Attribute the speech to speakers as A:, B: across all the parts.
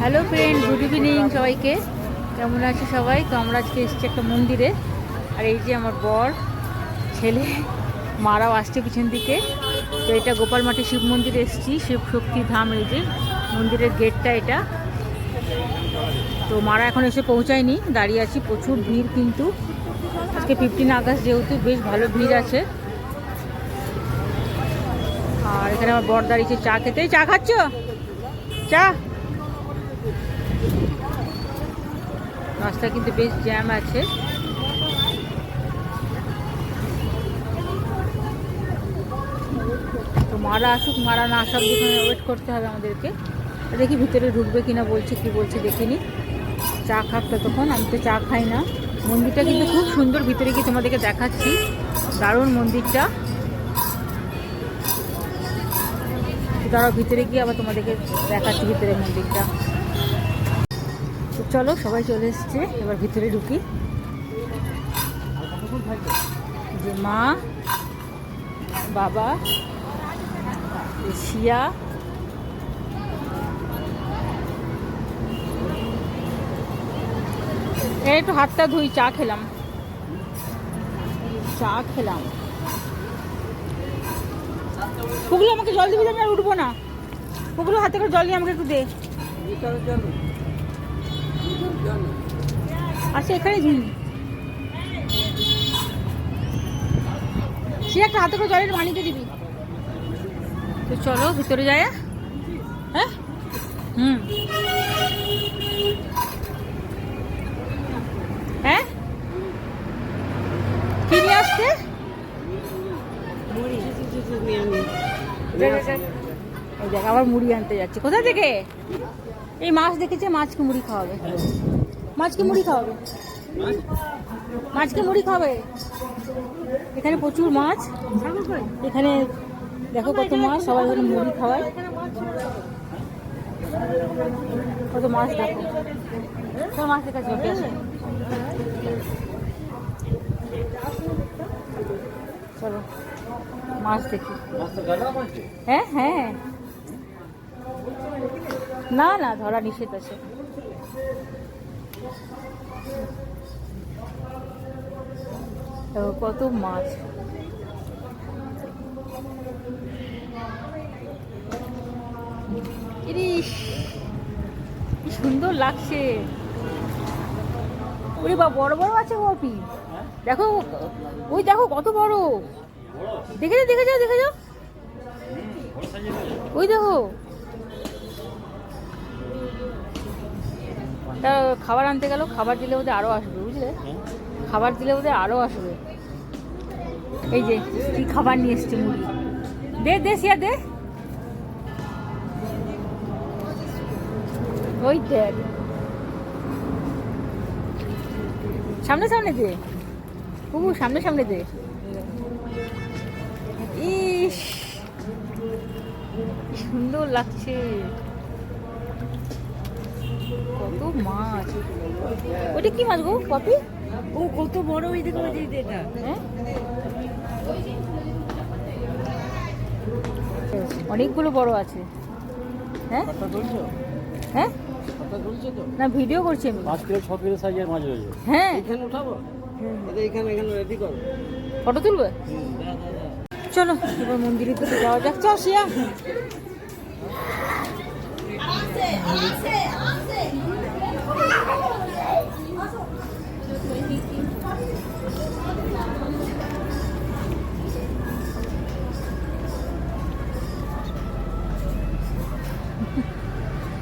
A: Hello friend, good evening সবাইকে। কেমন আছে সবাই? তো আমরা আজকে এসেছি একটা মন্দিরে। আর এই যে আমার বর, ছেলে, মারাও আসছে পিছন দিকে। তো এটা গোপালমাটি শিব মন্দিরে এসেছি, শিব শক্তি ধাম। এই যে মন্দিরের গেটটা এটা। তো মারা এখন এসে পৌঁছায়নি, দাঁড়িয়ে আছি। প্রচুর ভিড়, কিন্তু আজকে 15 আগস্ট যেহেতু বেশ ভালো ভিড় আছে। আর এখানে আমার বর দাঁড়িয়েছে চা খেতে। চা খাচ্ছ? চা? রাস্তা কিন্তু বেশ জ্যাম আছে। তো মারা আসুক, মারা না আসুক, যেখানে ওয়েট করতে হবে আমাদেরকে। দেখি ভিতরে ঢুকবে কিনা, বলছে কি বলছে দেখিনি। চা খাক ততক্ষণ। আমি তো চা খাই না। মন্দিরটা কিন্তু খুব সুন্দর, ভিতরে গিয়ে তোমাদেরকে দেখাচ্ছি। দারুণ মন্দিরটা। তারা ভিতরে গিয়ে আবার তোমাদেরকে দেখাচ্ছি ভিতরে মন্দিরটা। তো চলো, সবাই চলে এসছে, এবার ভিতরে ঢুকি। যে মা, বাবা, শিয়া, একটু হাতটা ধুই। চা খেলাম। পুকুলো আমাকে জল দিবি? আমি আর উঠবো না। পুকুলো হাতে করে জল নিয়ে আমাকে একটু দে। আচ্ছা, এখানে সে একটা হাতে করে জলের পানিতে দিবি। তো চলো ভিতরে যায়। হ্যাঁ, হ্যাঁ, কি নিয়ে আসতে? এই দেখ, আবার মুড়ি আনতে যাচ্ছে। কোথা থেকে? এই মাছ দেখেছে, মাছকে মুড়ি খাওয়াবে। মাছকে মুড়ি খাওয়াবে। মাছকে মুড়ি খাবে। এখানে প্রচুর মাছ। এখানে দেখো কত মাছ, সবাই এখানে মুড়ি খাওয়ায়। কত মাছ দেখো। সব মাছ দেখাচ্ছে। চলো মাছ দেখি। হ্যাঁ হ্যাঁ, না না, ধরা নিষেধ আছে। কত মাছ। ইরিশ, কি সুন্দর লাগছে। ওরে বা, বড় বড় আছে কপি। দেখো, ওই দেখো কত বড়। দেখে যাও, দেখে যাও, দেখে যাও। ওই দেখো। তা খাবার আনতে গেল, খাবার দিলে বোধহয় আরো আসবে, বুঝলে? খাবার দিলে বোধহয় আরো আসবে। এই যে কি খাবার নিয়ে এসছে, মুড়ি। দে দে সিয়া, দে। ওই দেখ, সামনে সামনে দে। সামনে সামনে দে। ইস, সুন্দর লাগছে। কত মাছ। ওটা কি মাছ গো, পপি?
B: ও কত বড়। ওই দেখো, এটা।
A: হ্যাঁ, অনেকগুলো বড় আছে। হ্যাঁ হ্যাঁ, না ভিডিও করছি আমি।
B: 5 কিলো 6 কিলো সাইজের মাছ রয়েছে।
A: হ্যাঁ,
B: এখানে উঠাবো। এখানে রেডি করো।
A: ফটো তুলবে? চলো এবার মন্দিরের দিকে যাওয়া যাক। চল শিয়া।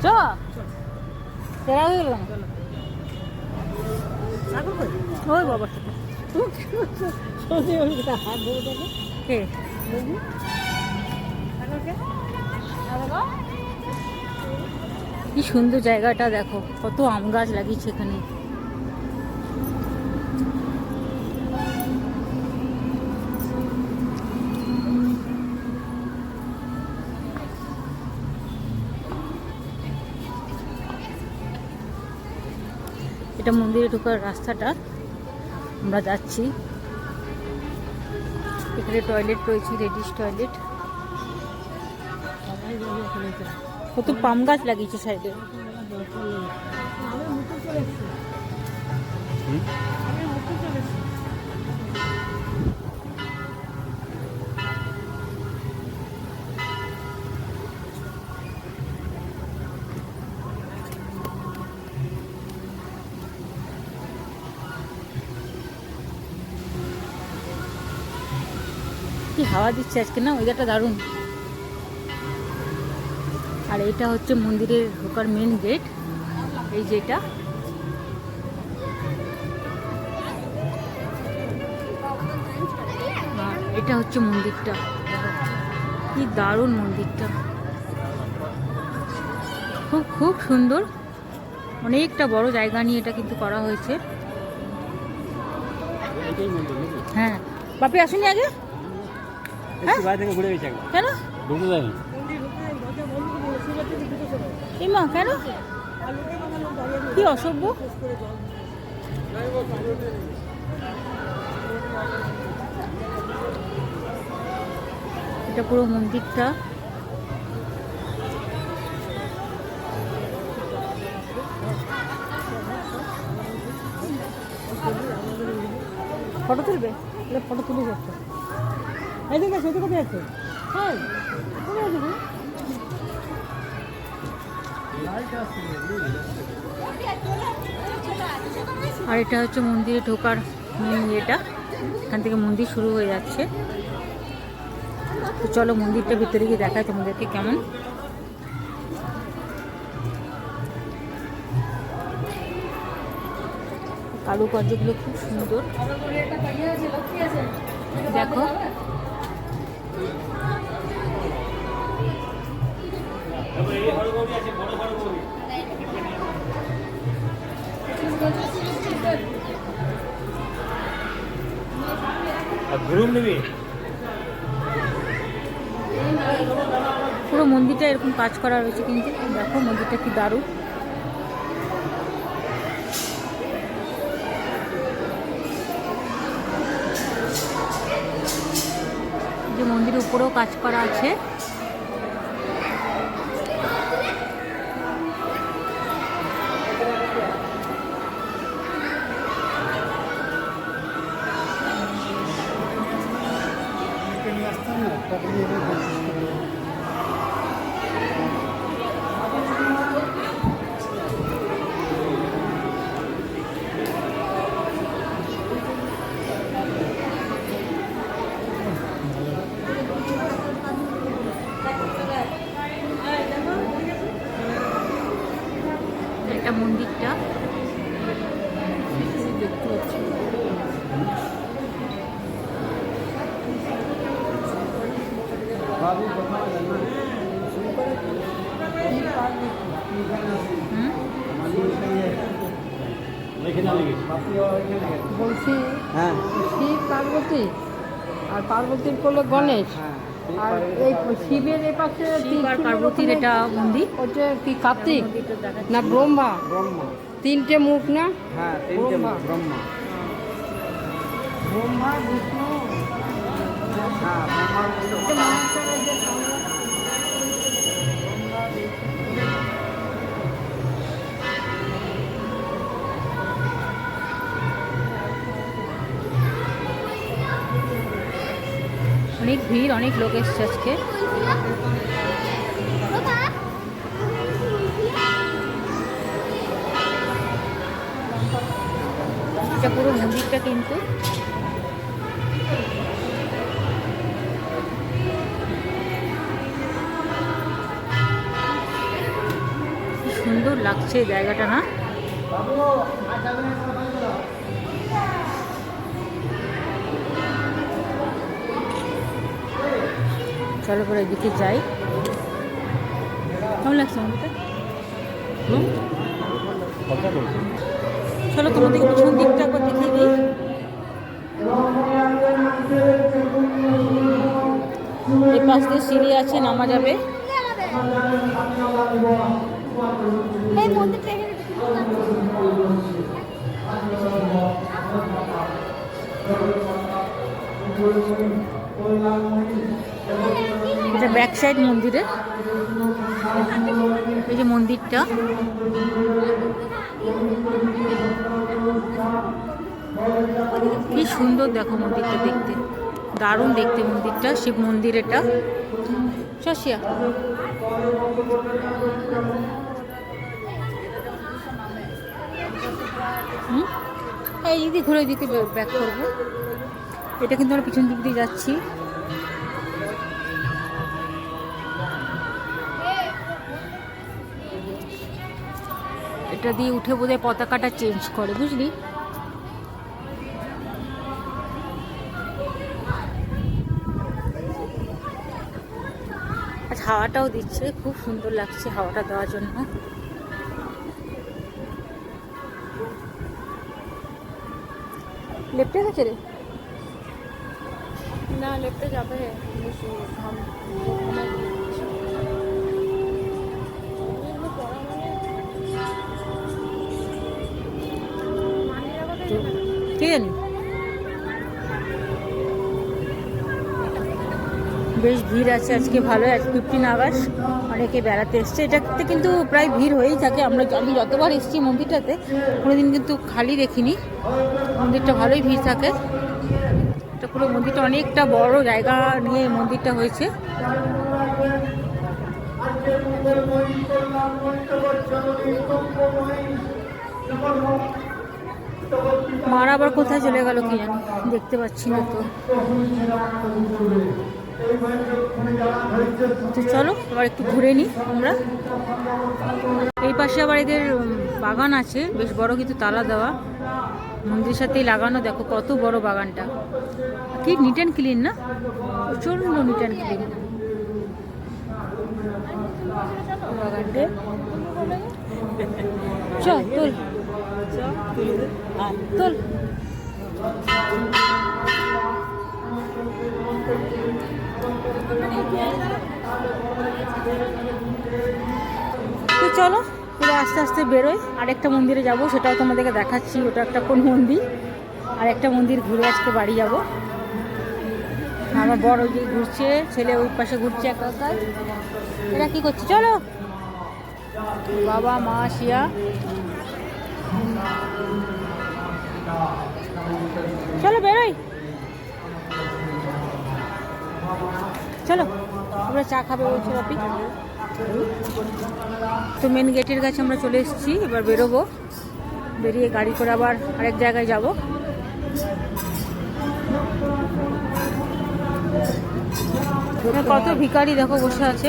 A: চ, তেরা হয়ে গেলাম। ওই বাবা, কে? কি সুন্দর জায়গাটা দেখো, কত আম গাছ লাগিয়েছে এখানে। এটা মন্দিরে ঢোকার রাস্তাটা, আমরা যাচ্ছি। এখানে টয়লেট রয়েছে, লেডিস টয়লেট। কত পাম গাছ লাগিয়েছে সাইডে।
B: হুম?
A: কি হাওয়া দিচ্ছে আজকে না, ওয়েদারটা দারুণ। আর এটা হচ্ছে মন্দিরের ঢোকার মেন গেট, এই যেটা। আর এটা হচ্ছে মন্দিরটা, কি দারুণ মন্দিরটা, খুব খুব সুন্দর। অনেকটা বড় জায়গা নিয়ে এটা কিন্তু করা হয়েছে।
B: এটাই মন্দির নাকি?
A: হ্যাঁ, বাপি আসুনি আগে?
B: একটু বাইরে থেকে ঘুরে গেছে একবার।
A: কেন?
B: ঢুকতে যায়নি।
A: এই মা, কেন? কি অসভ্য! এটা পুরো মন্দিরটা। ফটো তুলবে? ফটো তুলে যাচ্ছে। এই দেখবে সেটা কোথায় আছে? হ্যাঁ, কোথায় আছে? আর এটা হচ্ছে মন্দিরে ঢোকার মেন ইয়েটা, এখান থেকে মন্দির শুরু হয়ে যাচ্ছে। তো চলো মন্দিরটা ভিতরে গিয়ে দেখায় তোমাদেরকে কেমন। কারুকার্যগুলো খুব সুন্দর, দেখো। পুরো মন্দিরটা এরকম কাজ করা রয়েছে কিন্তু, দেখো মন্দিরটা কি দারুণ। যে মন্দিরের উপরেও কাজ করা আছে। এটা মন্দিরটা দেখতে পাচ্ছি।
C: বলছি
B: হ্যাঁ,
C: শিব পার্বতী, আর পার্বতীর কোলে গণেশ, আর এই শিবের এ পাশে
A: শিব আর পার্বতীর এটা মন্দির।
C: ওটা কি কার্তিক
A: মন্দিরটা দেখাচ্ছি।
C: না ব্রহ্মা?
B: ব্রহ্মা।
C: তিনটে মুখ না?
B: হ্যাঁ, তিনটে মুখ, ব্রহ্মা।
C: ব্রহ্মা, বিষ্ণু,
B: হ্যাঁ, ব্রহ্মার মধ্যে
A: অনেক ভিড়, অনেক লোক এসছে আজকে। এটা পুরো মন্দিরটা কিন্তু কি সুন্দর লাগছে এই জায়গাটা না। চলো পরে এদিকে যাই। কেমন লাগছে মন্দিরটা?
B: কথা বলছি।
A: চলো তোমাদেরকে পিছন দিকটা একবার দেখিয়ে দিই। এই পাশ দিয়ে সিঁড়ি আছে, নামা যাবে।
D: এই মন্দিরটা
A: এটা ব্যাক সাইড মন্দিরে। এই যে মন্দিরটা, কি সুন্দর দেখো মন্দিরটা দেখতে, দারুণ দেখতে মন্দিরটা, শিব মন্দির এটা। শশিয়া এই দিকে ঘুরে দিকে ব্যাক করবো। এটা কিন্তু আমরা পিছন দিক দিয়ে যাচ্ছি। এটা দিয়ে উঠে বোধহয় পতাকাটা চেঞ্জ করে, বুঝলি? আচ্ছা, হাওয়াটাও দিচ্ছে, খুব সুন্দর লাগছে হাওয়াটা দেওয়ার জন্য। লেফটে গেছে রে
C: না, লেফটে যাবে।
A: কে জানি, বেশ ভিড় আছে আজকে, ভালো। আজ 15 আগস্ট, অনেকে বেড়াতে এসছে। এটাতে কিন্তু প্রায় ভিড় হয়েই থাকে। আমি যতবার এসেছি মন্দিরটাতে কোনোদিন কিন্তু খালি দেখিনি। মন্দিরটা ভালোই ভিড় থাকে। এটা পুরো মন্দিরটা অনেকটা বড় জায়গা নিয়ে মন্দিরটা হয়েছে। মারা আবার কোথায় চলে গেল কি জানি, দেখতে পাচ্ছি না তো। তো চলো এবার একটু ঘুরে নিই আমরা। এই পাশে আবার এদের বাগান আছে বেশ বড়, কিন্তু তালা দেওয়া। মন্দিরের সাথেই লাগানো, দেখো কত বড় বাগানটা, কি নিট অ্যান্ড ক্লিন না, প্রচন্ড নিট অ্যান্ড ক্লিন বাগানটা। চল তোল তোল। তো চলো পুরো আস্তে আস্তে বেরোই। আরেকটা মন্দিরে যাব, সেটাও তোমাদেরকে দেখাচ্ছি। ওটা একটা কোন মন্দির, আর একটা মন্দির ঘুরে আজকে বাড়ি যাব। আমার বড় যে ঘুরছে, ছেলে ওই পাশে ঘুরছে একা একা। এরা কি করছে? চলো বাবা মা শিয়া, চলো বেরোই। চলো আমরা চা খাবে বলছি বাপি। তো মেন গেটের কাছে আমরা চলে এসেছি, এবার বেরোবো। বেরিয়ে গাড়ি করে আবার আরেক জায়গায় যাব। কত ভিখারি দেখো বসে আছে।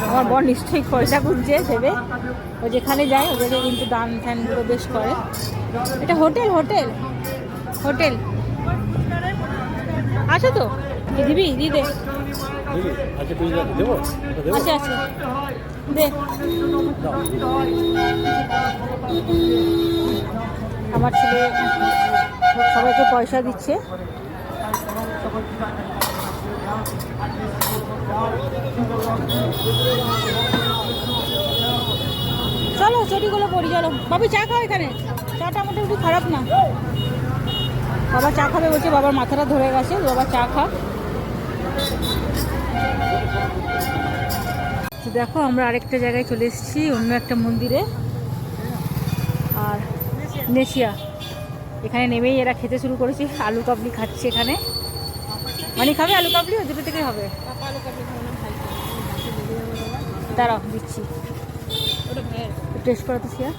A: আমার বর নিশ্চয়ই পয়সা খুঁজছে দেবে, ও যেখানে যায় ওদেরকে কিন্তু দান ফ্যানগুলো বেশ করে। এটা হোটেল হোটেল হোটেল আছে তো, দিবি দি দে। আচ্ছা আচ্ছা দে। আমার ছেলে সবাইকে পয়সা দিচ্ছে। চলো চটিগুলো পড়ি, চলো বাবু চা খাও। এখানে চাটা মোটামুটি খারাপ না। বাবা চা খাবে বলছে, বাবার মাথাটা ধরে গেছে, বাবা চা খা। দেখো আমরা আরেকটা জায়গায় চলে এসেছি, অন্য একটা মন্দিরে। আর নেশিয়া এখানে নেমেই এরা খেতে শুরু করেছে, আলু কাবলি খাচ্ছে এখানে। মানে খাবে আলু কাবলি, ওই দুটো থেকে হবে। দাঁড়াও দিচ্ছি, টেস্ট করো তো শিয়া।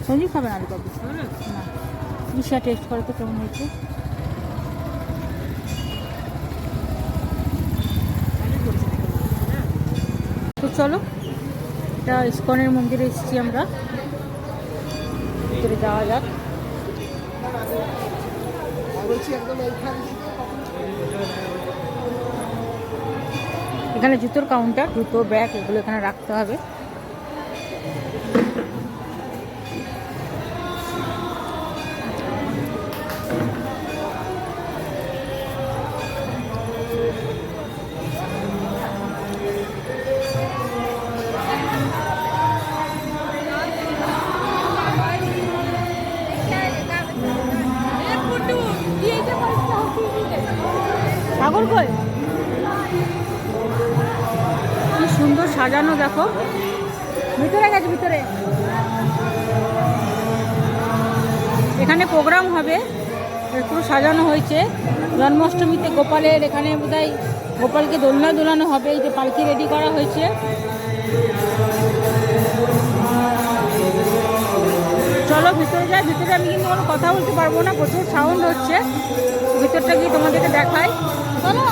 A: সঞ্জীব খাবে না আলু কাবলি না, শিয়া টেস্ট করো তো কেমন হয়েছে। তো চলো, এটা ইস্কনের মন্দিরে এসেছি আমরা, ভিতরে যাওয়া যাক। এখানে জুতোর কাউন্টার, জুতো ব্যাগ এগুলো এখানে রাখতে হবে। সাগর কই? কি দেখো, ভিতরে গেছে, ভিতরে। এখানে প্রোগ্রাম হবে, পুরো সাজানো হয়েছে জন্মাষ্টমীতে। গোপালের এখানে বোধহয় গোপালকে দোলনা দোলানো হবে, এই যে পালকি রেডি করা হয়েছে। চলো ভিতরে যাই। ভিতরে আমি কিন্তু কোনো কথা বলতে পারবো না, প্রচুর সাউন্ড হচ্ছে। ভিতরটা গিয়ে তোমাদেরকে দেখাই, চলো।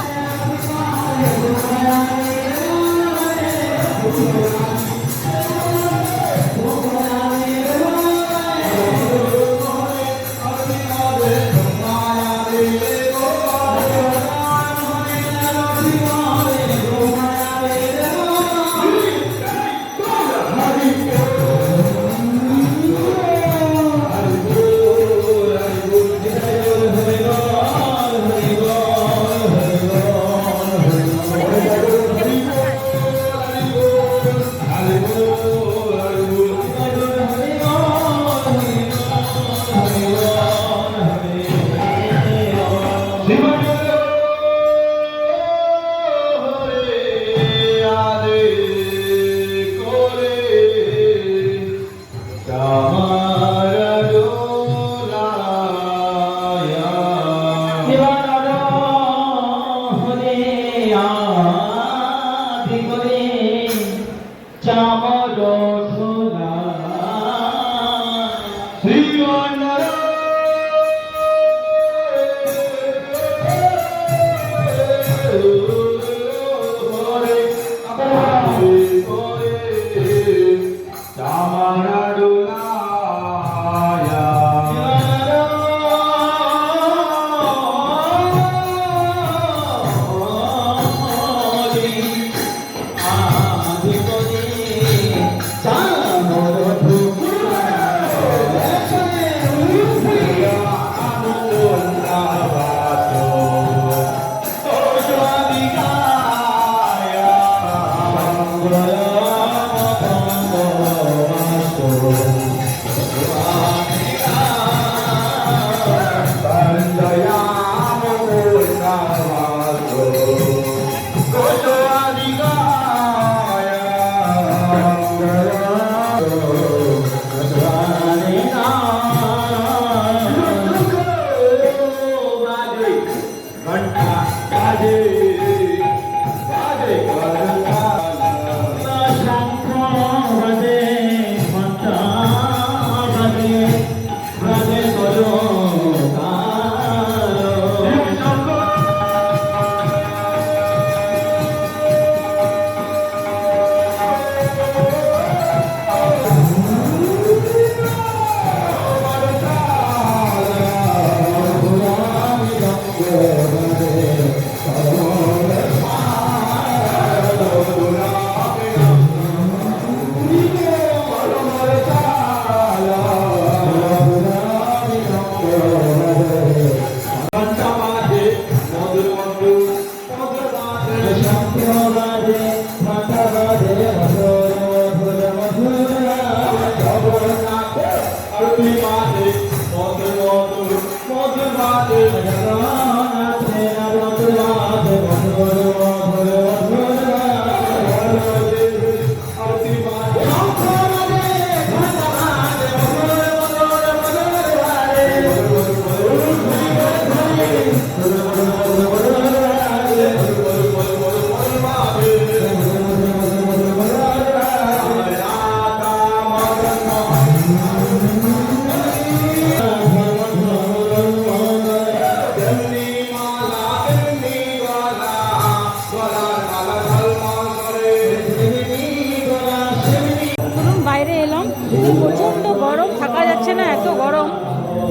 A: প্রচণ্ড গরম, থাকা যাচ্ছে না, এত গরম।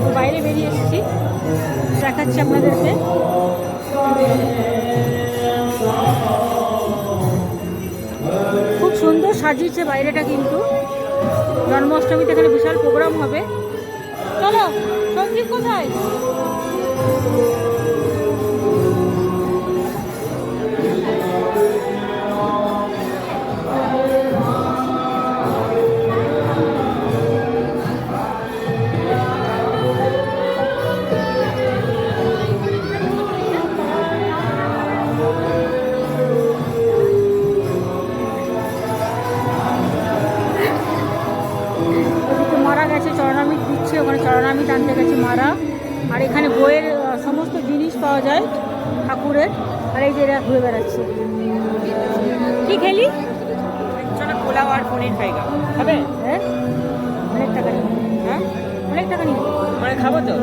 A: তো বাইরে বেরিয়ে এসেছি, দেখাচ্ছি আপনাদেরকে। খুব সুন্দর সাজিয়েছে বাইরেটা, কিন্তু জন্মাষ্টমীতে এখানে বিশাল প্রোগ্রাম হবে। চলো, সঞ্জীব কোথায়? ওদিকে মারা গেছে, চরণামৃত দিচ্ছে, ওখানে চরণামৃত আনতে গেছে মারা। আর এখানে বইয়ের সমস্ত জিনিস পাওয়া যায় ঠাকুরের। আর এই যে এরা ঘুরে বেড়াচ্ছে। কি খেলি?
C: পোলাও আর পনির খাইগা খাবে?
A: হ্যাঁ, অনেক টাকা নিয়ে।
C: হ্যাঁ
A: অনেক টাকা নিয়ে।
C: মানে খাবো তো?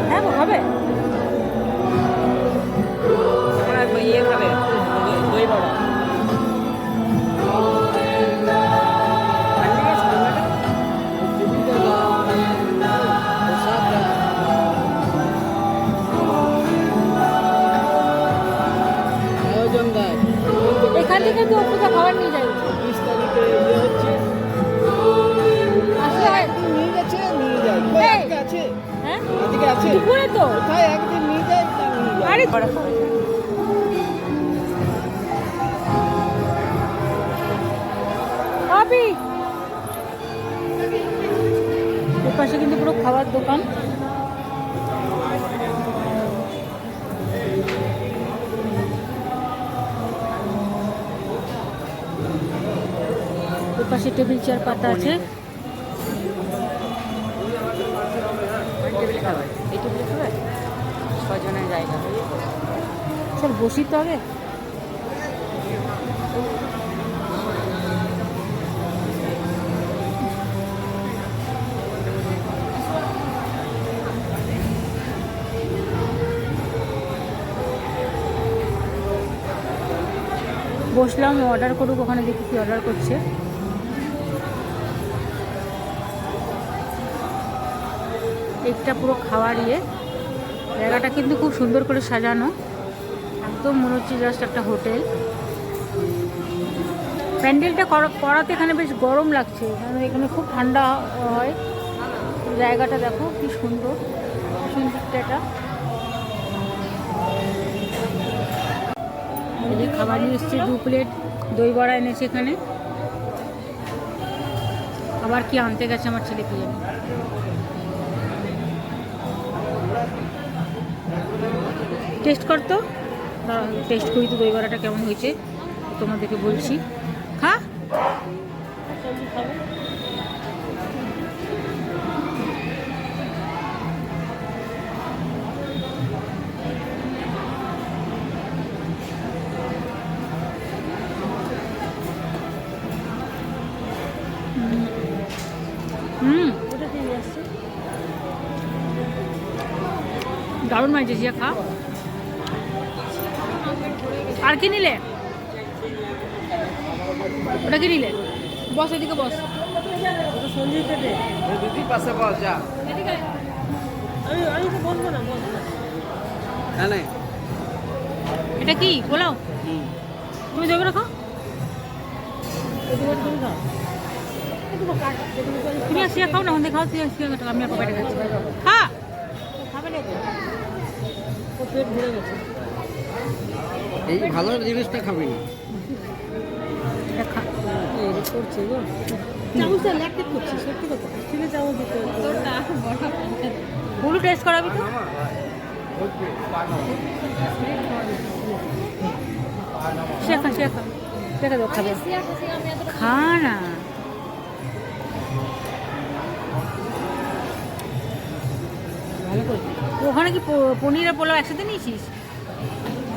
A: হ্যাঁ গো, খাবে।
C: তোমরা ইয়ে খাবে, দই বড়া।
A: এখান থেকে তো অপুজা খাবার নিয়ে যাই। আসলে হয়। এই, হ্যাঁ? দুপুরে তো। আরে ভাবি, ওর পাশে কিন্তু পুরো খাবার দোকান। ওর পাশে টেবিল চেয়ার পাতা আছে।
C: এই টেবিলে খাবে? 6 জনের জায়গা।
A: চল বসি তো আগে। বসলাম, অর্ডার করুক, ওখানে দেখি কি অর্ডার করছে। একটা পুরো খাওয়ার ইয়ে। জায়গাটা কিন্তু খুব সুন্দর করে সাজানো, একদম মনে হচ্ছে জাস্ট একটা হোটেল। প্যান্ডেলটা করাতে এখানে বেশ গরম লাগছে, কারণ এখানে খুব ঠান্ডা হয়। জায়গাটা দেখো কি সুন্দর, সুন্দরটা এটা। এই খাবার নিয়ে এসছে, 2 প্লেট দই বড়া এনেছে এখানে। আবার কি আনতে গেছে আমার ছেলে, কি জানি। টেস্ট করতো, টেস্ট করি তো দই বড়াটা কেমন হয়েছে, তোমাদেরকে বলছি। খা। দারুণ মাইছে, জিয়া খা। আর কি নিলে? ওটা কি নিলে? বস এদিকে বস।
B: দিদি পাশে বস যা।
C: আমি তো বলবো না, বলবো না।
B: হ্যাঁ নাই।
A: এটা কি পোলাও? তুমি দেবে না, খাও। তুমি আসিয়া খাও না, আমাদের খাও। তুই আসিয়া খাও, আমি আর পেটে খাচ্ছি। খা। খাবে না তো? ও পেট ভরে গেছে।
B: এই ভালো জিনিসটা খাবি না।
A: এটা খা।
C: করছে গো, চামচটা ল্যাকটেট করছে, সত্যি কথা। স্টিলের চামচ দিতে
A: পুরো টেস্ট করাবি তো? শেখা শেখা শেখা দাও, খাবে। খা না।
C: ভালো করে।
A: ওখানে কি পনির আর পোলাও একসাথে নিয়েছিস?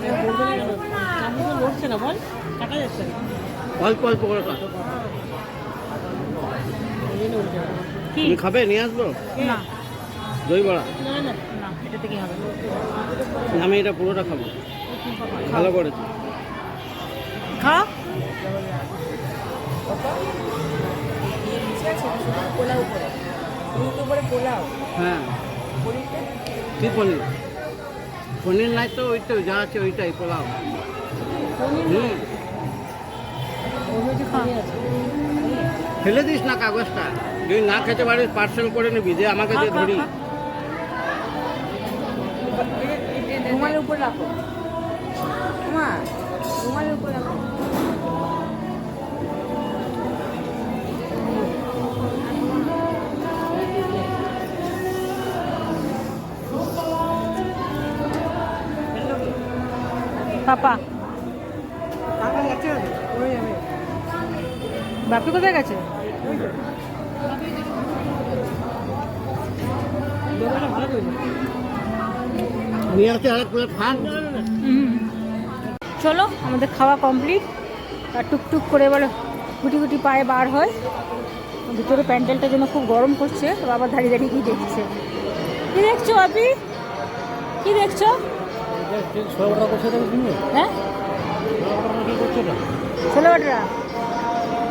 C: চামচটা লড়ছে না, বল, কাটা যাচ্ছে না।
B: অল্প অল্প করে খা।
A: কি
B: তুমি খাবে? নিয়ে আসবো
A: না
B: দই বড়া।
C: না না,
A: না, এটা থেকে হবে।
B: আমি এটা পুরোটা খাবো, ভালো করেছি।
A: খা।
C: পোলাও করে, উপরে পোলাও।
B: হ্যাঁ, কি পনির? পনির নাই তো, ওই তো যা আছে ওইটাই পোলাও। ফেলে দিস না কাগজটা, যদি না খেতে পারিস পার্সেল করে নিবি, যে আমাকে যে ধরি।
C: রুমালের উপর রাখো, মা, রুমালের উপর রাখো।
A: পাপা বাপি কোথায় গেছে?
B: নিয়ে আসতে আরেক প্লেট খান।
A: চলো আমাদের খাওয়া কমপ্লিট। আর টুকটুক করে এবার গুটি গুটি পায়ে বার হয়। ভিতরে প্যান্ডেলটার জন্য খুব গরম করছে, বাবা দাঁড়িয়ে দাঁড়িয়ে কি দেখছে। কি দেখছো আপনি? কি দেখছো? হ্যাঁ ছোলে বাটরা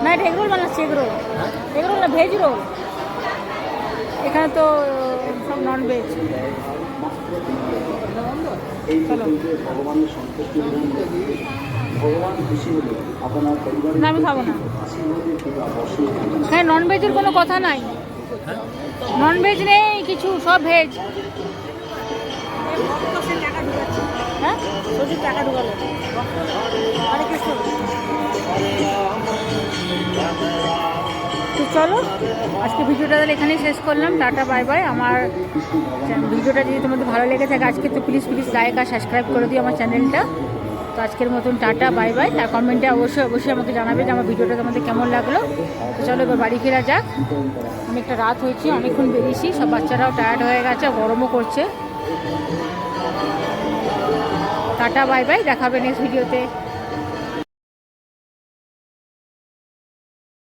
A: না, এটা এগরোল বানাচ্ছে। এগরোল এগরোল না, ভেজ রোল। এখানে তো সব নন ভেজ। চলো না, আমি খাবো না। হ্যাঁ, নন ভেজের কোনো কথা নাই, নন ভেজ নেই কিছু, সব ভেজ। হ্যাঁ, প্রচুর টাকা ঢুকালো। তো চলো আজকে ভিডিওটা তাহলে এখানেই শেষ করলাম। Tata bye bye. আমার ভিডিওটা যদি তোমাদের ভালো লেগে থাকে আজকে, তো প্লিজ লাইক আর সাবস্ক্রাইব করে দিও আমার চ্যানেলটা। তো আজকের মতন টাটা বাই বাই। আর কমেন্টে অবশ্যই আমাকে জানাবে যে আমার ভিডিওটা তোমাদের কেমন লাগলো। তো চলো এবার বাড়ি ফেরা যাক, অনেকটা রাত হয়েছে, অনেকক্ষণ বেরিয়েছি, সব বাচ্চারাও টায়ার্ড হয়ে গেছে, গরমও করছে। টাটা বাই বাই, দেখাবে নেক্সট ভিডিওতে।